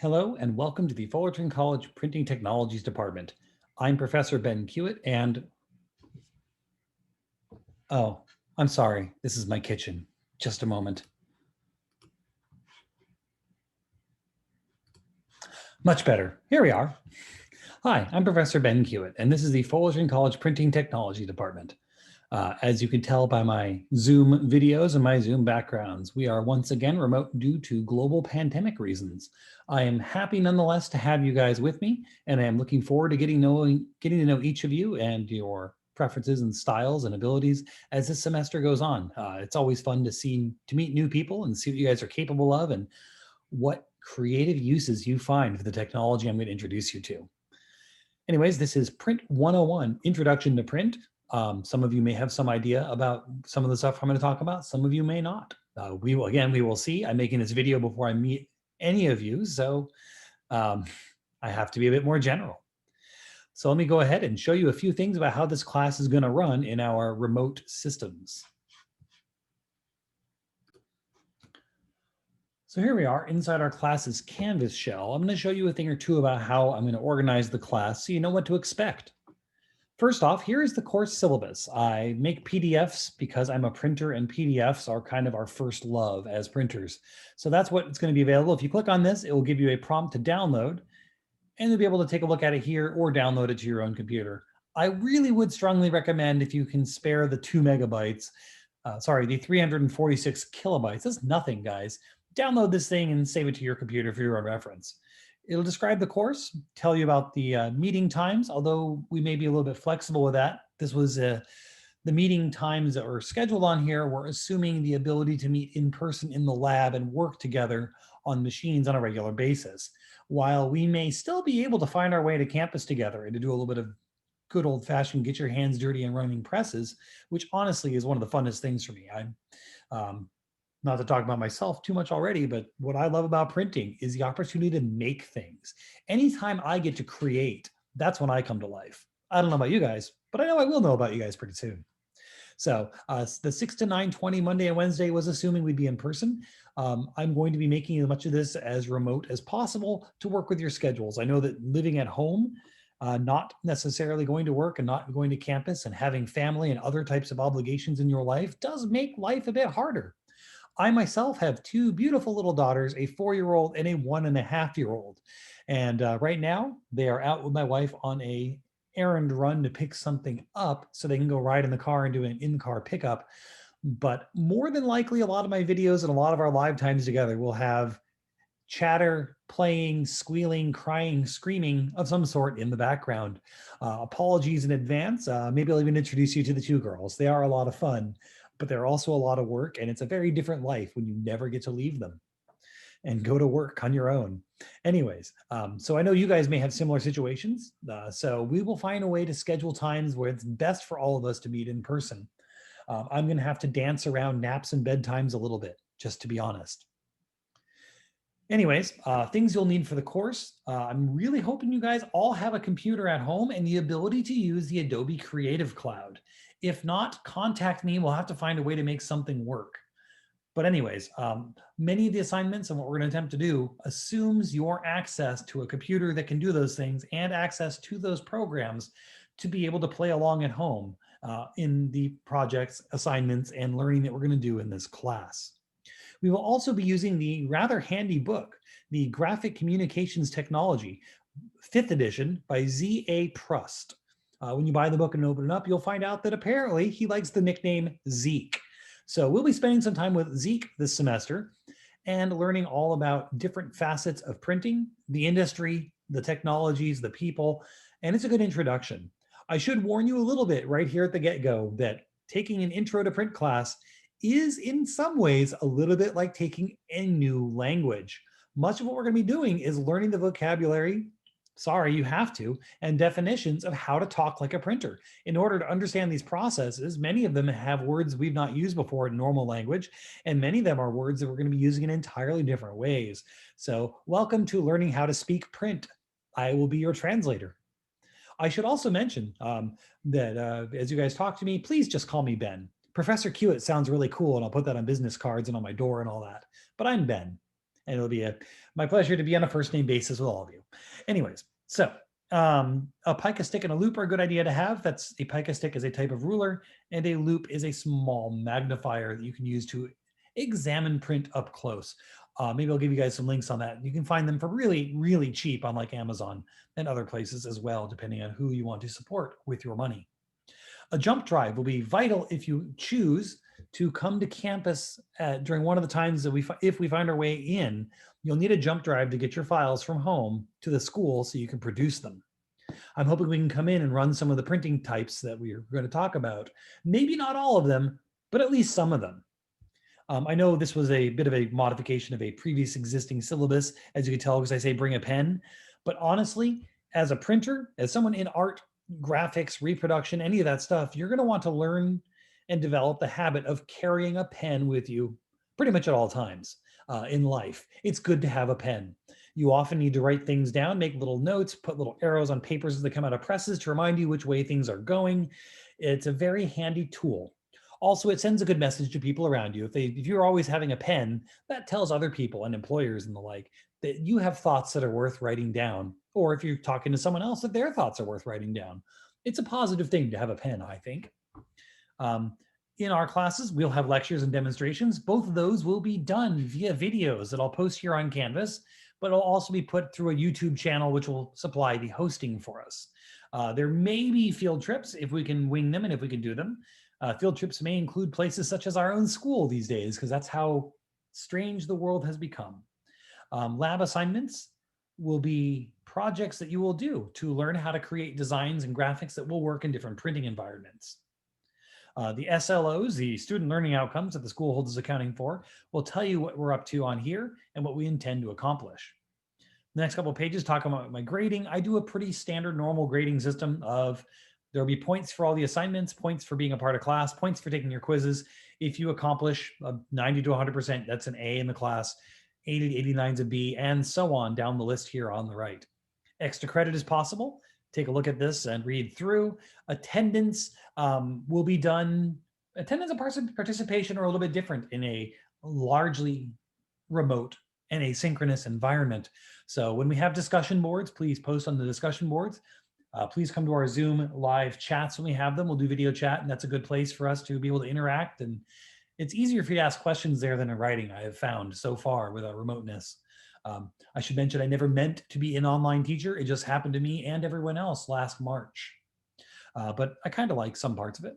Hello and welcome to the Fullerton College Printing Technologies Department. I'm Professor Ben Hewitt and, oh, I'm sorry, this is my kitchen. Just a moment. Much better. Here we are. Hi, I'm Professor Ben Hewitt, and this is the Fullerton College Printing Technology Department. As you can tell by my Zoom videos and my Zoom backgrounds, we are once again remote due to global pandemic reasons. I am happy nonetheless to have you guys with me, and I am looking forward to getting to know each of you and your preferences and styles and abilities as this semester goes on. It's always fun to meet new people and see what you guys are capable of and what creative uses you find for the technology I'm going to introduce you to. Anyways, this is Print 101, Introduction to Print. Some of you may have some idea about some of the stuff I'm going to talk about. Some of you may not. We will see. I'm making this video before I meet any of you, so I have to be a bit more general. So let me go ahead and show you a few things about how this class is going to run in our remote systems. So here we are inside our class's Canvas shell. I'm going to show you a thing or two about how I'm going to organize the class so you know what to expect. First off, here is the course syllabus. I make PDFs because I'm a printer and PDFs are kind of our first love as printers. So that's what's going to be available. If you click on this, it will give you a prompt to download and you'll be able to take a look at it here or download it to your own computer. I really would strongly recommend if you can spare the 2 megabytes, the 346 kilobytes, that's nothing guys. Download this thing and save it to your computer for your own reference. It'll describe the course, tell you about the meeting times, although we may be a little bit flexible with that. This was the meeting times that were scheduled on here. We're assuming the ability to meet in person in the lab and work together on machines on a regular basis. While we may still be able to find our way to campus together and to do a little bit of good old fashioned get your hands dirty and running presses, which honestly is one of the funnest things for me. Not to talk about myself too much already, but what I love about printing is the opportunity to make things. Anytime I get to create, that's when I come to life. I don't know about you guys, but I know I will know about you guys pretty soon. So the 6 to 9:20 Monday and Wednesday was assuming we'd be in person. I'm going to be making as much of this as remote as possible to work with your schedules. I know that living at home, not necessarily going to work and not going to campus and having family and other types of obligations in your life does make life a bit harder. I myself have two beautiful little daughters, a 4-year-old and a 1.5-year-old. And right now they are out with my wife on a errand run to pick something up so they can go ride in the car and do an in-car pickup. But more than likely, a lot of my videos and a lot of our live times together will have chatter, playing, squealing, crying, screaming of some sort in the background. Apologies in advance. Maybe I'll even introduce you to the two girls. They are a lot of fun, but they're also a lot of work, and it's a very different life when you never get to leave them and go to work on your own. Anyways, so I know you guys may have similar situations. So we will find a way to schedule times where it's best for all of us to meet in person. I'm going to have to dance around naps and bedtimes a little bit, just to be honest. Anyways, things you'll need for the course. I'm really hoping you guys all have a computer at home and the ability to use the Adobe Creative Cloud. If not, contact me. We'll have to find a way to make something work. But anyways, many of the assignments and what we're going to attempt to do assumes your access to a computer that can do those things and access to those programs to be able to play along at home in the projects, assignments, and learning that we're going to do in this class. We will also be using the rather handy book, the Graphic Communications Technology, 5th edition by Z.A. Prust. When you buy the book and open it up, you'll find out that apparently he likes the nickname Zeke. So we'll be spending some time with Zeke this semester and learning all about different facets of printing, the industry, the technologies, the people, and it's a good introduction. I should warn you a little bit right here at the get-go that taking an intro to print class is in some ways a little bit like taking a new language. Much of what we're going to be doing is learning the vocabulary, sorry, you have to, and definitions of how to talk like a printer. In order to understand these processes, many of them have words we've not used before in normal language, and many of them are words that we're going to be using in entirely different ways. So welcome to learning how to speak print. I will be your translator. I should also mention that as you guys talk to me, please just call me Ben. Professor Hewitt sounds really cool, and I'll put that on business cards and on my door and all that, but I'm Ben. And it'll be my pleasure to be on a first name basis with all of you. Anyways, so a pica stick and a loop are a good idea to have. That's a pica stick is a type of ruler, and a loop is a small magnifier that you can use to examine print up close. Maybe I'll give you guys some links on that. You can find them for really, really cheap on like Amazon and other places as well, depending on who you want to support with your money. A jump drive will be vital if you choose to come to campus during one of the times that if we find our way in. You'll need a jump drive to get your files from home to the school so you can produce them. I'm hoping we can come in and run some of the printing types that we're going to talk about. Maybe not all of them, but at least some of them. I know this was a bit of a modification of a previous existing syllabus, as you can tell, because I say bring a pen. But honestly, as a printer, as someone in art, graphics, reproduction, any of that stuff, you're going to want to learn and develop the habit of carrying a pen with you pretty much at all times in life. It's good to have a pen. You often need to write things down, make little notes, put little arrows on papers as they come out of presses to remind you which way things are going. It's a very handy tool. Also, it sends a good message to people around you. If you're always having a pen, that tells other people and employers and the like that you have thoughts that are worth writing down. Or if you're talking to someone else, that their thoughts are worth writing down. It's a positive thing to have a pen, I think. In our classes, we'll have lectures and demonstrations. Both of those will be done via videos that I'll post here on Canvas, but it'll also be put through a YouTube channel, which will supply the hosting for us. There may be field trips if we can wing them and if we can do them. Field trips may include places such as our own school these days, because that's how strange the world has become. Lab assignments will be projects that you will do to learn how to create designs and graphics that will work in different printing environments. The SLOs, the student learning outcomes that the school holds accounting for, will tell you what we're up to on here and what we intend to accomplish. The next couple of pages talk about my grading. I do a pretty standard normal grading system of there'll be points for all the assignments, points for being a part of class, points for taking your quizzes. If you accomplish 90 to 100%, that's an A in the class, 80 to 89 is a B, and so on down the list here on the right. Extra credit is possible. Take a look at this and read through. Attendance will be done. Attendance and participation are a little bit different in a largely remote and asynchronous environment. So when we have discussion boards, please post on the discussion boards. Please come to our Zoom live chats when we have them. We'll do video chat, and that's a good place for us to be able to interact. And it's easier for you to ask questions there than in writing, I have found so far with our remoteness. I should mention I never meant to be an online teacher. It just happened to me and everyone else last March. But I kind of like some parts of it.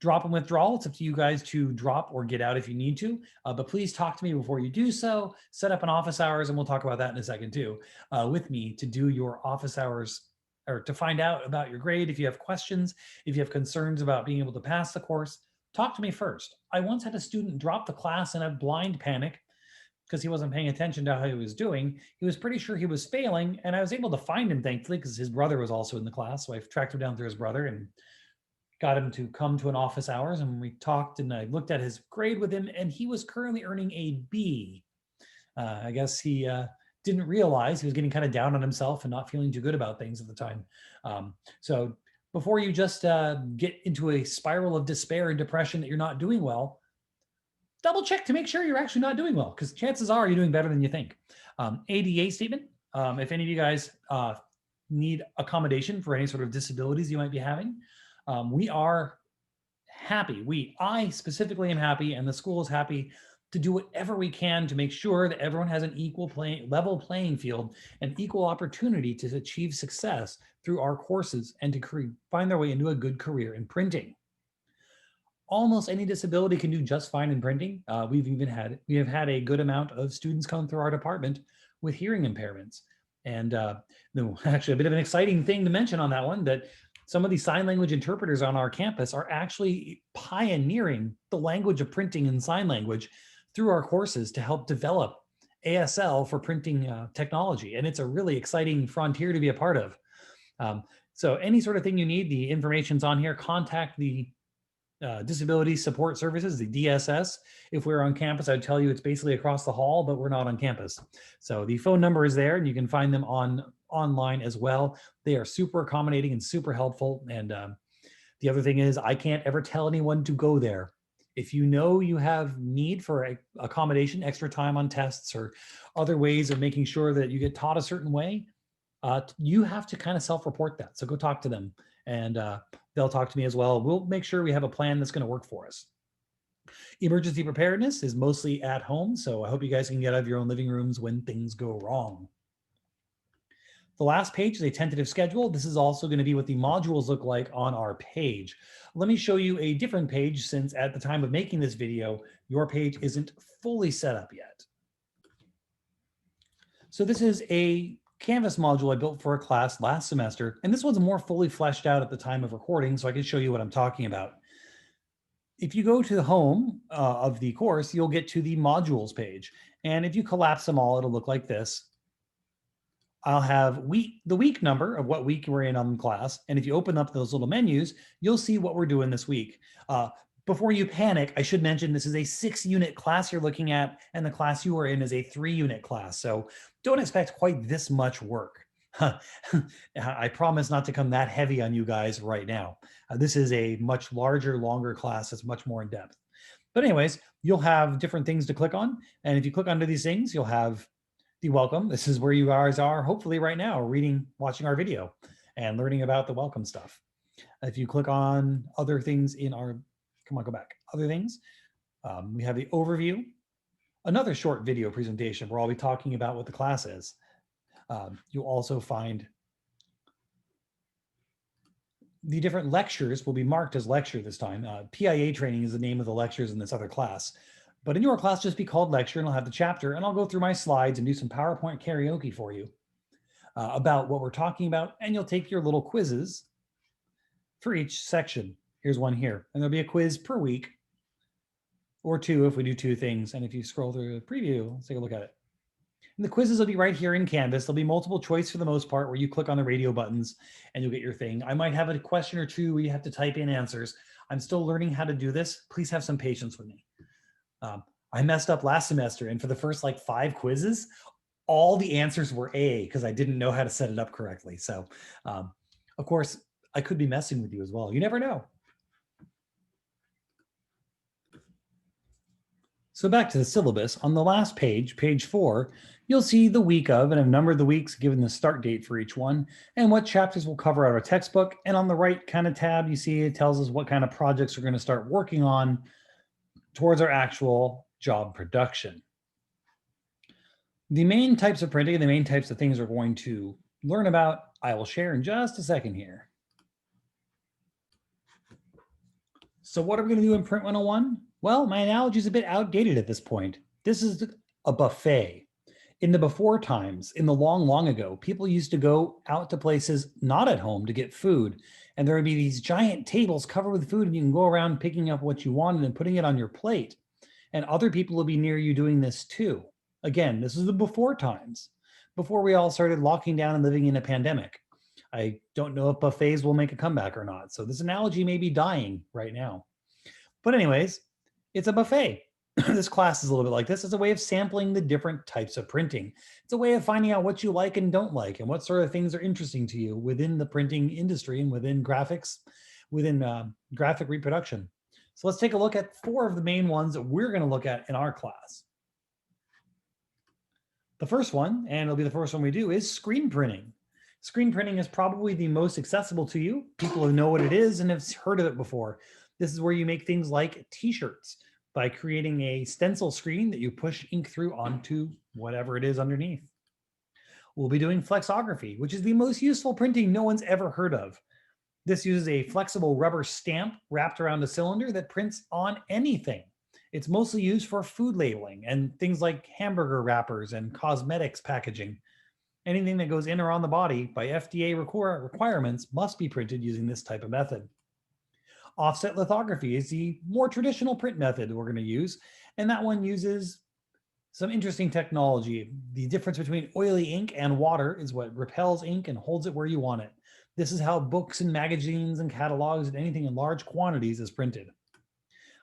Drop and withdrawal, it's up to you guys to drop or get out if you need to, but please talk to me before you do so. Set up an office hours, and we'll talk about that in a second too, with me to do your office hours or to find out about your grade. If you have questions, if you have concerns about being able to pass the course, talk to me first. I once had a student drop the class in a blind panic because he wasn't paying attention to how he was doing. He was pretty sure he was failing, and I was able to find him, thankfully, because his brother was also in the class. So I tracked him down through his brother and got him to come to an office hours, and we talked, and I looked at his grade with him, and he was currently earning a B. I guess he didn't realize he was getting kind of down on himself and not feeling too good about things at the time. So before you just get into a spiral of despair and depression that you're not doing well, double check to make sure you're actually not doing well, because chances are you're doing better than you think. ADA statement, if any of you guys need accommodation for any sort of disabilities you might be having, we are happy. I specifically am happy, and the school is happy to do whatever we can to make sure that everyone has an level playing field and equal opportunity to achieve success through our courses and to find their way into a good career in printing. Almost any disability can do just fine in printing. We have had a good amount of students come through our department with hearing impairments. And actually a bit of an exciting thing to mention on that one, that some of these sign language interpreters on our campus are actually pioneering the language of printing in sign language through our courses to help develop ASL for printing technology. And it's a really exciting frontier to be a part of. So any sort of thing you need, the information's on here. Contact the Disability Support Services, the DSS. If we were on campus, I'd tell you it's basically across the hall, but we're not on campus. So the phone number is there, and you can find them online as well. They are super accommodating and super helpful. And the other thing is, I can't ever tell anyone to go there. If you know you have need for accommodation, extra time on tests, or other ways of making sure that you get taught a certain way, you have to kind of self-report that. So go talk to them, and they'll talk to me as well. We'll make sure we have a plan that's going to work for us. Emergency preparedness is mostly at home, so I hope you guys can get out of your own living rooms when things go wrong. The last page is a tentative schedule. This is also going to be what the modules look like on our page. Let me show you a different page, since at the time of making this video, your page isn't fully set up yet. So this is a Canvas module I built for a class last semester, and this one's more fully fleshed out at the time of recording, so I can show you what I'm talking about. If you go to the home of the course, you'll get to the modules page. And if you collapse them all, it'll look like this. I'll have the week number of what week we're in on class. And if you open up those little menus, you'll see what we're doing this week. Before you panic, I should mention this is a 6-unit class you're looking at, and the class you are in is a 3-unit class. So don't expect quite this much work. I promise not to come that heavy on you guys right now. This is a much larger, longer class that's much more in depth. But anyways, you'll have different things to click on. And if you click onto these things, you'll have the welcome. This is where you guys are hopefully right now, watching our video and learning about the welcome stuff. If you click on other things in our, go back, other things, we have the overview, another short video presentation where I'll be talking about what the class is. You'll also find the different lectures will be marked as lecture this time. PIA training is the name of the lectures in this other class. But in your class, just be called lecture, and I'll have the chapter, and I'll go through my slides and do some PowerPoint karaoke for you about what we're talking about, and you'll take your little quizzes for each section. Here's one here, and there'll be a quiz per week, or 2 if we do 2 things. And if you scroll through the preview, let's take a look at it. And the quizzes will be right here in Canvas. There'll be multiple choice for the most part, where you click on the radio buttons and you'll get your thing. I might have a question or 2 where you have to type in answers. I'm still learning how to do this. Please have some patience with me. I messed up last semester, and for the first 5 quizzes, all the answers were A because I didn't know how to set it up correctly. So of course, I could be messing with you as well. You never know. So back to the syllabus. On the last page, page 4, you'll see the week of, and I've numbered the weeks given the start date for each one, and what chapters we'll cover out of our textbook. And on the right kind of tab, you see it tells us what kind of projects we're going to start working on towards our actual job production. The main types of printing and the main types of things we're going to learn about, I will share in just a second here. So what are we going to do in Print 101? Well, my analogy is a bit outdated at this point. This is a buffet. In the before times, in the long, long ago, people used to go out to places not at home to get food. And there would be these giant tables covered with food, and you can go around picking up what you wanted and putting it on your plate. And other people will be near you doing this too. Again, this is the before times, before we all started locking down and living in a pandemic. I don't know if buffets will make a comeback or not. So this analogy may be dying right now. But anyways, it's a buffet. This class is a little bit like this. It's a way of sampling the different types of printing. It's a way of finding out what you like and don't like, and what sort of things are interesting to you within the printing industry and within graphics, within graphic reproduction. So let's take a look at 4 of the main ones that we're going to look at in our class. The first one, and it'll be the first one we do, is screen printing. Screen printing is probably the most accessible to you. People who know what it is and have heard of it before. This is where you make things like t-shirts by creating a stencil screen that you push ink through onto whatever it is underneath. We'll be doing flexography, which is the most useful printing no one's ever heard of. This uses a flexible rubber stamp wrapped around a cylinder that prints on anything. It's mostly used for food labeling and things like hamburger wrappers and cosmetics packaging. Anything that goes in or on the body by FDA requirements must be printed using this type of method. Offset lithography is the more traditional print method we're going to use, and that one uses some interesting technology. The difference between oily ink and water is what repels ink and holds it where you want it. This is how books and magazines and catalogs and anything in large quantities is printed.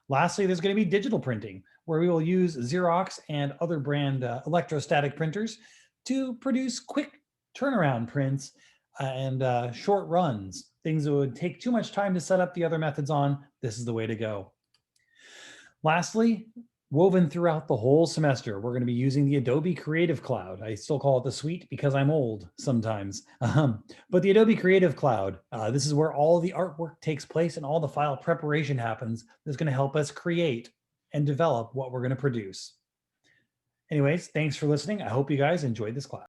Lastly, there's going to be digital printing, where we will use Xerox and other brand electrostatic printers to produce quick turnaround prints and short runs. Things that would take too much time to set up the other methods on, this is the way to go. Lastly, woven throughout the whole semester, we're going to be using the Adobe Creative Cloud. I still call it the suite because I'm old sometimes. But the Adobe Creative Cloud, this is where all the artwork takes place and all the file preparation happens. That's going to help us create and develop what we're going to produce. Anyways, thanks for listening. I hope you guys enjoyed this class.